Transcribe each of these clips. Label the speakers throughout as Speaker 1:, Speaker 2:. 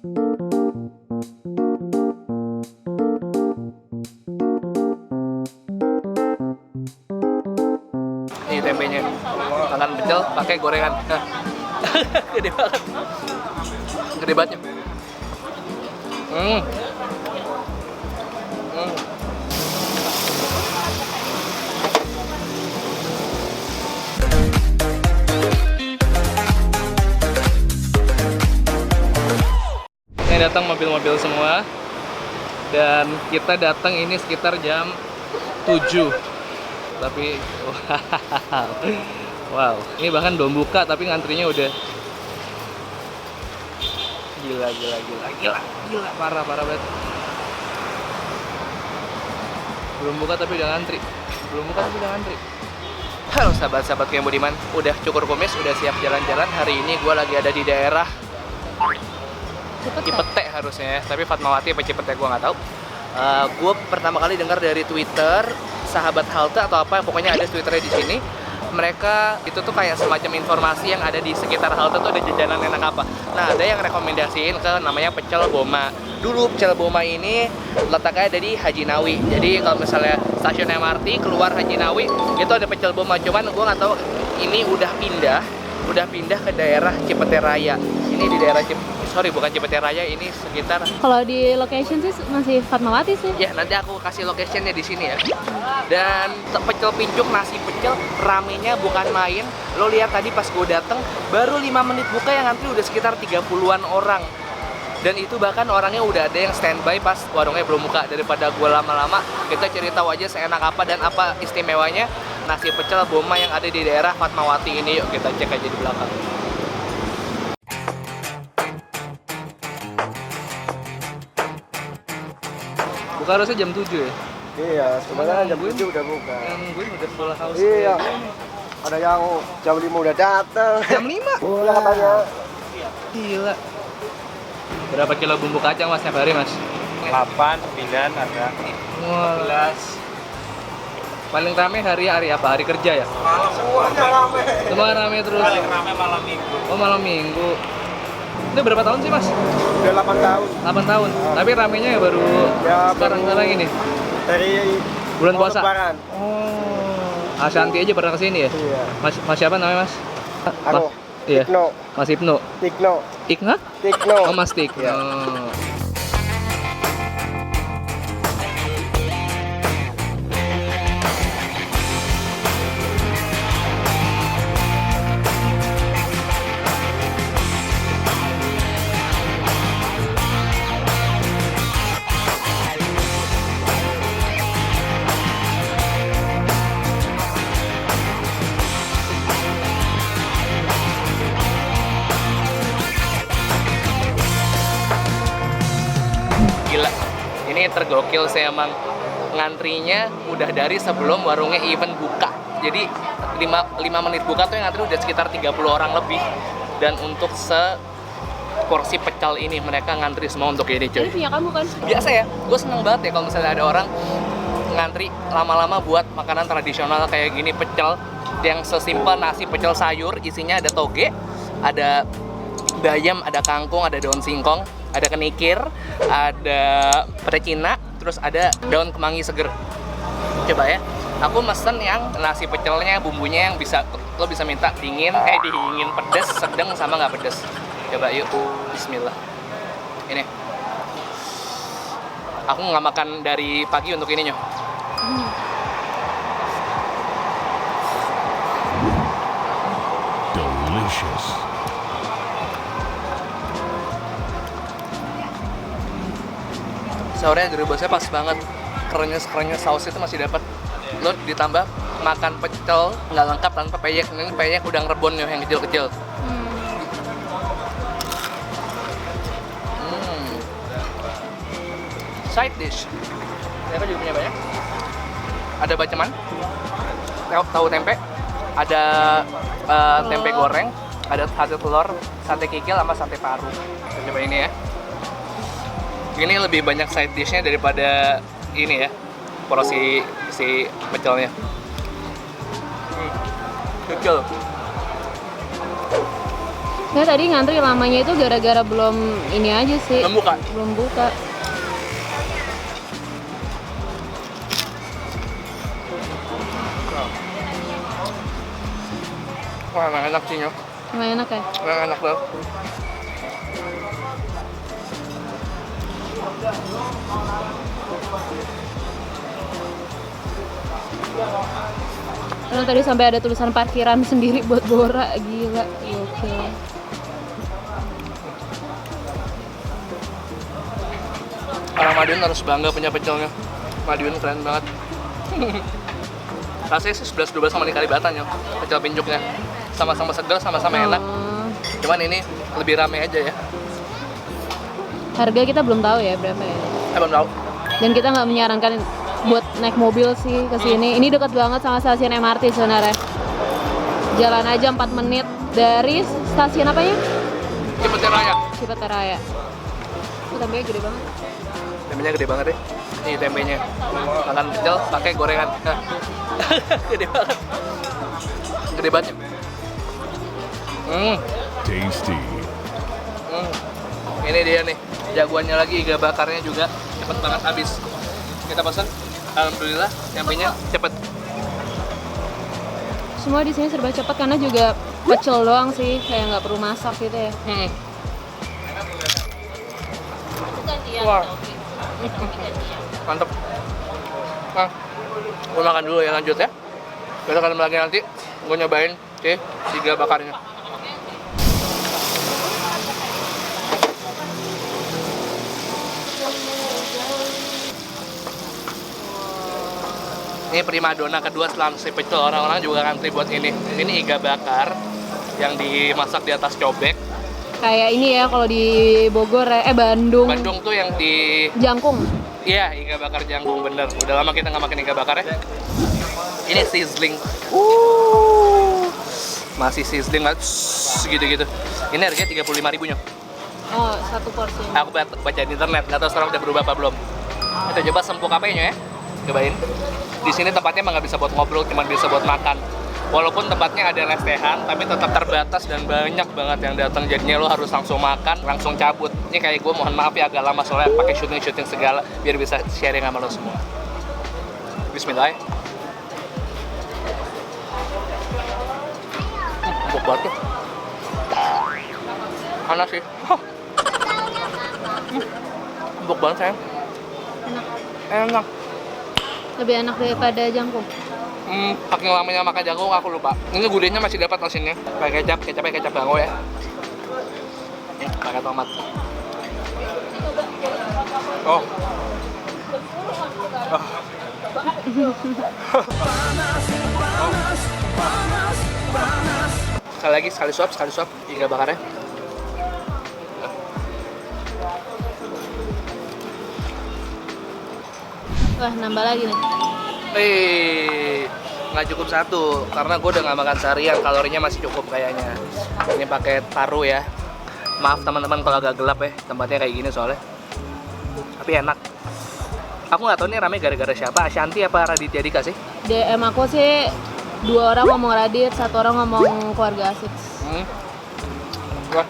Speaker 1: Ini tempenya, makan pecel pakai gorengan. Nah. Gede banget, gede banget. Ini datang mobil-mobil semua, dan kita datang ini sekitar jam 7. Tapi wow, ini bahkan belum buka tapi ngantrinya udah gila, parah banget. Belum buka tapi udah ngantri. Halo sahabat-sahabat yang budiman, udah cukur kumis, udah siap jalan-jalan. Hari ini gue lagi ada di daerah Cipete harusnya, tapi Fatmawati apa Cipete gue nggak tahu. Gue pertama kali dengar dari Twitter, sahabat halte atau apa, pokoknya ada Twitternya di sini. Mereka itu tuh kayak semacam informasi yang ada di sekitar halte tuh ada jajanan enak apa. Nah, ada yang rekomendasiin ke namanya Pecel Boma. Dulu Pecel Boma ini letaknya ada di Haji Nawi. Jadi kalau misalnya stasiun MRT keluar Haji Nawi itu ada Pecel Boma. Cuman gue nggak tahu ini udah pindah ke daerah Cipete Raya. Ini di daerah bukan Cipete Raya, ini sekitar.
Speaker 2: Kalau di location sih masih Fatmawati sih.
Speaker 1: Ya, nanti aku kasih locationnya di sini ya. Dan pecel pincuk, nasi pecel, ramenya bukan main. Lo lihat tadi pas gue dateng, baru 5 menit buka yang ngantri udah sekitar 30-an orang. Dan itu bahkan orangnya udah ada yang standby pas warungnya belum buka. Daripada gue lama-lama, kita cari tahu aja seenak apa dan apa istimewanya nasi pecel Boma yang ada di daerah Fatmawati ini. Yuk kita cek aja di belakang. Buka harusnya jam 7 ya?
Speaker 3: Iya, sebenarnya jam 7 udah buka.
Speaker 1: Yang gue udah full house.
Speaker 3: Iya. Ada yang jam 5 udah datang.
Speaker 1: Jam 5?
Speaker 3: Iya katanya.
Speaker 1: Gila. Berapa kilo bumbu kacang mas tiap hari mas?
Speaker 4: 8, 9 ada.
Speaker 1: Wah. Paling rame hari apa? Hari kerja ya?
Speaker 3: Semuanya rame.
Speaker 1: Semua rame terus.
Speaker 4: Paling rame malam minggu.
Speaker 1: Oh malam minggu. Ini berapa tahun sih mas?
Speaker 3: Udah 8 tahun.
Speaker 1: 8 tahun. Tapi ramenya ya baru sekarang ini.
Speaker 3: Dari
Speaker 1: Bulan puasa.
Speaker 3: Lebaran.
Speaker 1: Oh. Ashanti aja pernah kesini ya?
Speaker 3: Iya.
Speaker 1: Mas siapa namanya mas?
Speaker 3: Aku.
Speaker 1: Iya.
Speaker 3: Tikno.
Speaker 1: Mas Ibnu.
Speaker 3: Tikno.
Speaker 1: Ikna?
Speaker 3: Tikno.
Speaker 1: Oh mas Tik.
Speaker 3: Iya.
Speaker 1: Oh. Gila, ini tergokil sih emang. Ngantrinya udah dari sebelum warungnya even buka. Jadi 5 menit buka tuh yang ngantri udah sekitar 30 orang lebih. Dan untuk porsi pecel ini mereka ngantri semua untuk ini cuy.
Speaker 2: Ini punya kamu kan?
Speaker 1: Biasa ya, gue seneng banget ya kalau misalnya ada orang ngantri lama-lama buat makanan tradisional kayak gini, pecel yang sesimpel nasi pecel sayur, isinya ada toge, ada bayam, ada kangkung, ada daun singkong, ada kenikir, ada pete Cina, terus ada daun kemangi seger. Coba ya, aku mesen yang nasi pecelnya bumbunya yang lo bisa minta dingin pedes, sedang sama nggak pedes. Coba yuk, bismillah. Ini aku nggak makan dari pagi untuk ininya.
Speaker 5: Delicious.
Speaker 1: Saurnya direbusnya pas banget, kerenyes saus itu masih dapat. Lo ditambah makan pecel nggak lengkap tanpa peyek. Ini peyek udang rebon yang kecil-kecil. Side dish, mereka juga punya banyak. Ada baceman, tahu tempe, ada tempe goreng, ada sate telur, sate kikil sama sate paru. Kita coba ini ya. Ini lebih banyak side dishnya daripada ini ya, porsi si pecelnya. Kecil.
Speaker 2: Nggak, tadi ngantri lamanya itu gara-gara belum ini aja sih.
Speaker 1: Belum buka.
Speaker 2: Belum buka.
Speaker 1: Wah, emang enak sih, Nyo.
Speaker 2: Emang enak ya?
Speaker 1: Emang enak banget.
Speaker 2: Karena tadi sampai ada tulisan parkiran sendiri buat Bora, gila, gokil.
Speaker 1: Orang Madiun harus bangga punya pecelnya. Madiun keren banget. Rasanya sih 11-12 sama di Kalibata, Nyo. Pecel pincuknya. Sama-sama segar, sama-sama enak.
Speaker 2: Oh.
Speaker 1: Cuman ini lebih rame aja ya.
Speaker 2: Harga kita belum tahu ya berapa ya.
Speaker 1: Belum tahu.
Speaker 2: Dan kita nggak menyarankan buat naik mobil sih ke sini. Ini dekat banget sama stasiun MRT sebenarnya. Jalan aja 4 menit dari stasiun apanya?
Speaker 1: Cipete Raya.
Speaker 2: Cipete Raya. Oh, tempenya gede banget.
Speaker 1: Tempenya gede banget deh. Ini tempenya. Makan pecel pakai gorengan. Nah. Gede banget. Gede banget.
Speaker 5: Tasty.
Speaker 1: Ini dia nih. Jagoannya lagi iga bakarnya juga cepet banget habis. Kita pesan. Alhamdulillah tempenya cepet.
Speaker 2: Semua di sini serba cepat karena juga pecel doang sih, kayak nggak perlu masak gitu ya.
Speaker 1: Wah. Mantep. Nah, gue makan dulu ya, lanjut ya. Besok kalian lagi nanti gue nyobain iga bakarnya. Ini primadona kedua setelah si pecel, orang-orang juga ngantri buat ini. Ini iga bakar yang dimasak di atas cobek.
Speaker 2: Kayak ini ya kalau di Bogor Bandung.
Speaker 1: Bandung tuh yang di
Speaker 2: Jangkung.
Speaker 1: iya, iga bakar jangkung bener. Udah lama kita nggak makan iga bakar ya. Ini sizzling. Masih sizzling banget. Gitu-gitu. Ini harganya 35.000 Nyo.
Speaker 2: Oh, satu porsi.
Speaker 1: Aku baca di internet, nggak tahu sekarang udah berubah apa belum. Kita coba sempuk apa ya, cobain. Di sini tempatnya emang nggak bisa buat ngobrol, cuma bisa buat makan. Walaupun tempatnya ada restehan, tapi tetap terbatas dan banyak banget yang datang. Jadinya lo harus langsung makan, langsung cabut. Ini kayak gue, mohon maaf ya agak lama soalnya pakai syuting segala biar bisa sharing sama lo semua. Bismillah. Empuk banget tuh. Panas sih. Empuk banget sayang. Enak.
Speaker 2: Lebih enak daripada jangkung.
Speaker 1: Saking lamanya makan jagung aku lupa. Ini gurihnya masih dapat asinnya. Pakai kecapnya kecap bango ya. Pakai tomat. Oh. Sekali suap iga bakarnya.
Speaker 2: Wah, nambah lagi nih.
Speaker 1: Nggak cukup satu karena gue udah nggak makan seharian, kalorinya masih cukup kayaknya. Ini pakai paru ya. Maaf teman-teman kalau agak gelap ya, tempatnya kayak gini soalnya. Tapi enak. Aku nggak tahu nih rame gara-gara siapa, Ashanti apa Raditya Dika sih?
Speaker 2: DM aku sih 2 orang ngomong Radit, 1 orang ngomong keluarga asik.
Speaker 1: Wah.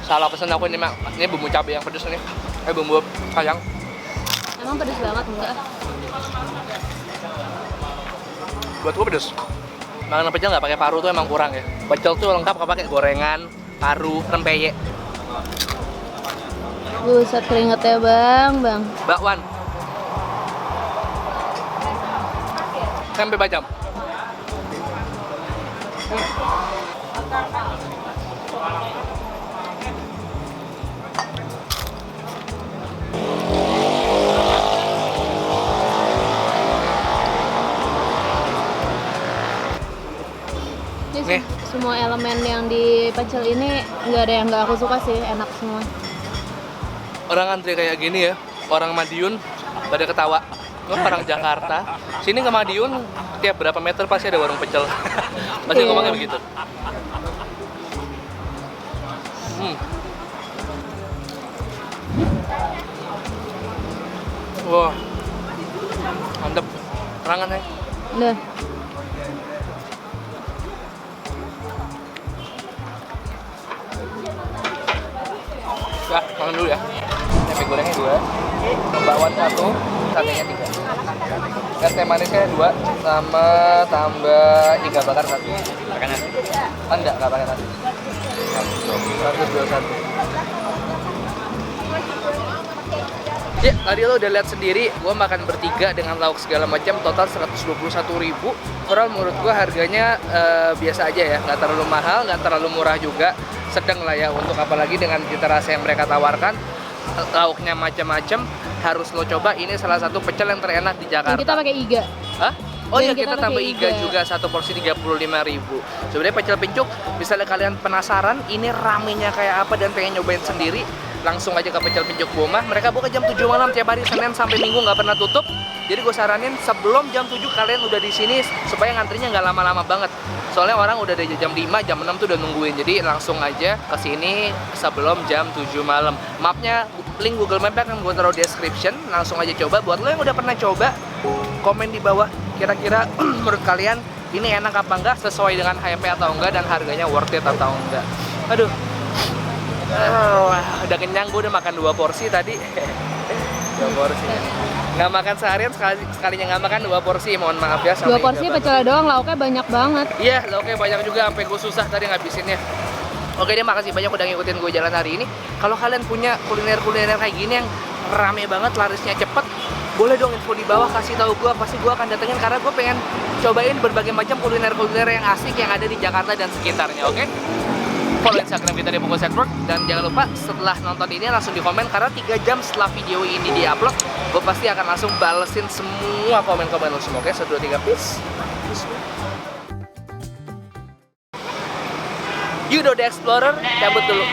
Speaker 1: Salah pesen aku ini, Mak. Ini bumbu cabai yang pedes nih. Bumbu sayang.
Speaker 2: Emang pedes banget enggak?
Speaker 1: Buat gue pedes. Makan pecel nggak pakai paru tuh emang kurang ya. Pecel tuh lengkap kalau pakai gorengan, paru, rempeyek.
Speaker 2: Buset keringetnya bang.
Speaker 1: Bakwan. Tempe bacem. Nih.
Speaker 2: Semua elemen yang di pecel ini nggak ada yang nggak aku suka sih, enak semua.
Speaker 1: Orang antri kayak gini ya, orang Madiun pada ketawa. Orang Jakarta, sini ke Madiun tiap berapa meter pasti ada warung pecel. Pasti
Speaker 2: Iya.
Speaker 1: ngomongnya begitu. Wah, mantep. Kerangan ya.
Speaker 2: Nah,
Speaker 1: makan dulu ya. Tempe gorengnya 2, bakwan 1, satenya 3. Es teh manisnya 2, sama tambah iga bakar 1.
Speaker 4: Pakai nasi.
Speaker 1: Enggak pakai nasi. 1, 2, 1. Ya, tadi lo udah lihat sendiri, gue makan bertiga dengan lauk segala macam, total 121.000. Overall menurut gue harganya biasa aja ya, nggak terlalu mahal, nggak terlalu murah juga, sedang lah ya untuk apalagi dengan cita rasa yang mereka tawarkan. Lauknya macam-macam, harus lo coba. Ini salah satu pecel yang terenak di
Speaker 2: Dan
Speaker 1: Jakarta.
Speaker 2: kita pakai iga.
Speaker 1: Hah? Oh
Speaker 2: Dan
Speaker 1: iya, kita
Speaker 2: kita
Speaker 1: tambah
Speaker 2: pakai
Speaker 1: iga
Speaker 2: iga.
Speaker 1: juga, satu porsi 35.000. Sebenarnya pecel pincuk, misalnya kalian penasaran ini ramenya kayak apa dan pengen nyobain sendiri, langsung aja ke Pecel Pincuk Boma. Mereka buka jam 7 malam tiap hari, Senin sampai Minggu, nggak pernah tutup. Jadi gue saranin sebelum jam 7 kalian udah di sini supaya ngantrinya nggak lama-lama banget. Soalnya orang udah dari jam 5, jam 6 tuh udah nungguin. Jadi langsung aja ke sini sebelum jam 7 malam. Mapnya, link Google Map kan gue taruh di description. Langsung aja coba. Buat lo yang udah pernah coba, komen di bawah. Kira-kira menurut kalian ini enak apa enggak, sesuai dengan HMP atau enggak, dan harganya worth it atau enggak. Aduh. Udah kenyang, gue udah makan 2 porsi tadi. 2 porsi. Nggak makan seharian, sekalinya nggak makan 2 porsi, mohon maaf ya.
Speaker 2: 2 porsi pecel doang, lauknya banyak banget.
Speaker 1: Iya, lauknya banyak juga, sampai gue susah tadi ngabisinnya. Oke deh, makasih banyak udah ngikutin gue jalan hari ini. Kalau kalian punya kuliner-kuliner kayak gini yang rame banget, larisnya cepet, boleh dong info di bawah, kasih tahu gue. Pasti gue akan datengin karena gue pengen cobain berbagai macam kuliner-kuliner yang asik yang ada di Jakarta dan sekitarnya, oke? Follow Instagram kita di Punggung Network, dan jangan lupa setelah nonton ini langsung di komen, karena 3 jam setelah video ini diupload, gue pasti akan langsung balesin semua komen-komen lo semua. Oke, 1, 2, 3, peace. Yudo the Explorer cabut dulu.